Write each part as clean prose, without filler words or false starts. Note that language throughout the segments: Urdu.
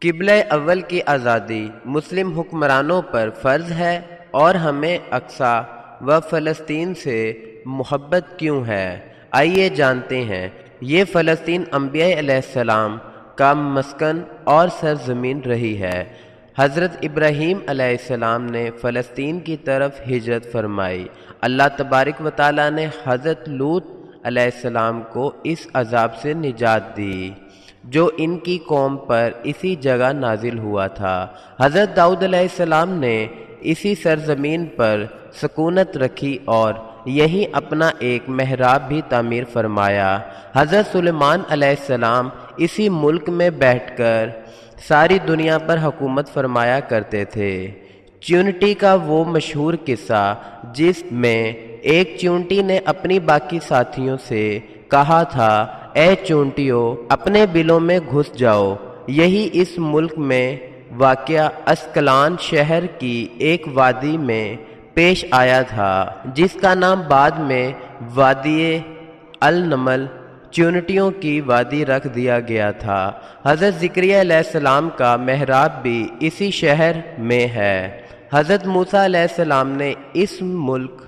قبلہ اول کی آزادی مسلم حکمرانوں پر فرض ہے اور ہمیں اقصی و فلسطین سے محبت کیوں ہے؟ آئیے جانتے ہیں۔ یہ فلسطین انبیاء علیہ السلام کا مسکن اور سرزمین رہی ہے۔ حضرت ابراہیم علیہ السلام نے فلسطین کی طرف ہجرت فرمائی۔ اللہ تبارک و تعالیٰ نے حضرت لوط علیہ السلام کو اس عذاب سے نجات دی جو ان کی قوم پر اسی جگہ نازل ہوا تھا۔ حضرت داؤد علیہ السلام نے اسی سرزمین پر سکونت رکھی اور یہیں اپنا ایک محراب بھی تعمیر فرمایا۔ حضرت سلیمان علیہ السلام اسی ملک میں بیٹھ کر ساری دنیا پر حکومت فرمایا کرتے تھے۔ چیونٹی کا وہ مشہور قصہ جس میں ایک چیونٹی نے اپنی باقی ساتھیوں سے کہا تھا، اے چونٹیوں اپنے بلوں میں گھس جاؤ، یہی اس ملک میں واقع اسکلان شہر کی ایک وادی میں پیش آیا تھا جس کا نام بعد میں وادی النمل چیونٹیوں کی وادی رکھ دیا گیا تھا۔ حضرت زکریا علیہ السلام کا محراب بھی اسی شہر میں ہے۔ حضرت موسیٰ علیہ السلام نے اس ملک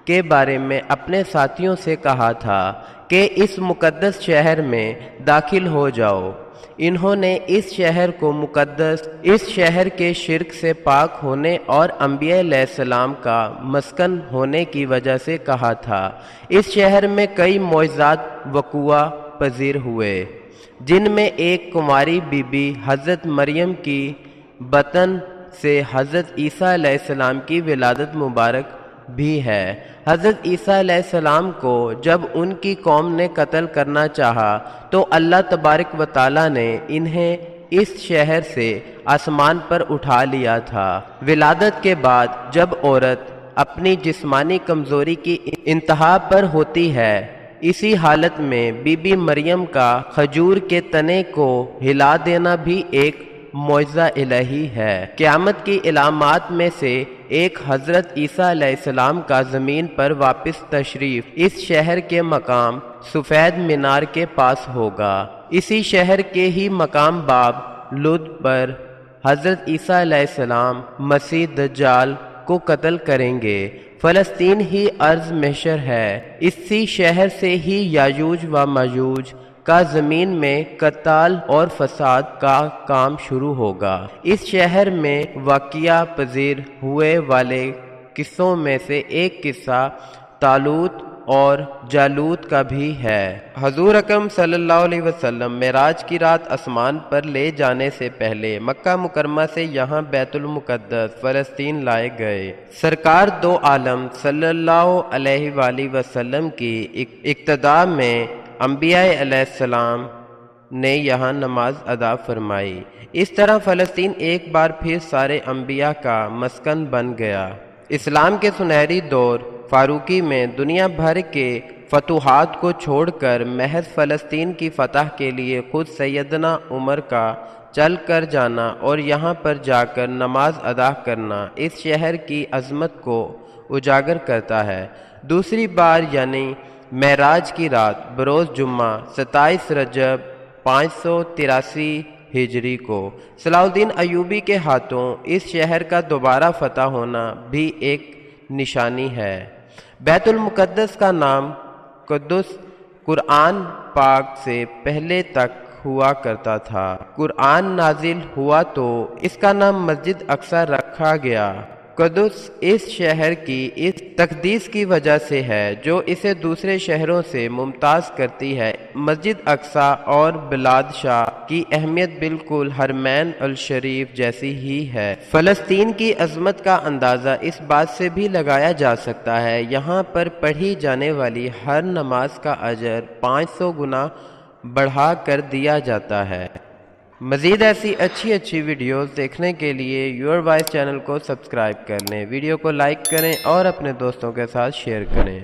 کے بارے میں اپنے ساتھیوں سے کہا تھا کہ اس مقدس شہر میں داخل ہو جاؤ۔ انہوں نے اس شہر کو مقدس، اس شہر کے شرک سے پاک ہونے اور انبیاء علیہ السلام کا مسکن ہونے کی وجہ سے کہا تھا۔ اس شہر میں کئی معجزات وقوع پذیر ہوئے جن میں ایک کنواری بی بی حضرت مریم کی بطن سے حضرت عیسیٰ علیہ السلام کی ولادت مبارک بھی ہے۔ حضرت عیسیٰ علیہ السلام کو جب ان کی قوم نے قتل کرنا چاہا تو اللہ تبارک و تعالیٰ نے انہیں اس شہر سے آسمان پر اٹھا لیا تھا۔ ولادت کے بعد جب عورت اپنی جسمانی کمزوری کی انتہا پر ہوتی ہے، اسی حالت میں بی بی مریم کا کھجور کے تنے کو ہلا دینا بھی ایک معجزہ الہی ہے۔ قیامت کی علامات میں سے ایک حضرت عیسیٰ علیہ السلام کا زمین پر واپس تشریف اس شہر کے مقام سفید مینار کے پاس ہوگا۔ اسی شہر کے ہی مقام باب لد پر حضرت عیسیٰ علیہ السلام مسیح دجال کو قتل کریں گے۔ فلسطین ہی ارض محشر ہے۔ اسی شہر سے ہی یاجوج و ماجوج کا زمین میں قتال اور فساد کا کام شروع ہوگا۔ اس شہر میں واقعہ پذیر ہوئے والے قصوں میں سے ایک قصہ طالوت اور جالوت کا بھی ہے۔ حضور اکرم صلی اللہ علیہ وسلم معراج کی رات آسمان پر لے جانے سے پہلے مکہ مکرمہ سے یہاں بیت المقدس فلسطین لائے گئے۔ سرکار دو عالم صلی اللہ علیہ وآلہ وسلم کی اقتداء میں انبیاء علیہ السلام نے یہاں نماز ادا فرمائی۔ اس طرح فلسطین ایک بار پھر سارے انبیاء کا مسکن بن گیا۔ اسلام کے سنہری دور فاروقی میں دنیا بھر کے فتوحات کو چھوڑ کر محض فلسطین کی فتح کے لیے خود سیدنا عمر کا چل کر جانا اور یہاں پر جا کر نماز ادا کرنا اس شہر کی عظمت کو اجاگر کرتا ہے۔ دوسری بار یعنی معراج کی رات بروز جمعہ 27 رجب 583 ہجری کو صلاح الدین ایوبی کے ہاتھوں اس شہر کا دوبارہ فتح ہونا بھی ایک نشانی ہے۔ بیت المقدس کا نام قدس قرآن پاک سے پہلے تک ہوا کرتا تھا۔ قرآن نازل ہوا تو اس کا نام مسجد اقصی رکھا گیا۔ قدس اس شہر کی اس تقدیس کی وجہ سے ہے جو اسے دوسرے شہروں سے ممتاز کرتی ہے۔ مسجد اقصی اور بلاد شاہ کی اہمیت بالکل حرمین الشریف جیسی ہی ہے۔ فلسطین کی عظمت کا اندازہ اس بات سے بھی لگایا جا سکتا ہے یہاں پر پڑھی جانے والی ہر نماز کا اجر 500 گنا بڑھا کر دیا جاتا ہے۔ مزید ایسی اچھی ویڈیوز دیکھنے کے لیے یور وائس چینل کو سبسکرائب کر لیں، ویڈیو کو لائک کریں اور اپنے دوستوں کے ساتھ شیئر کریں۔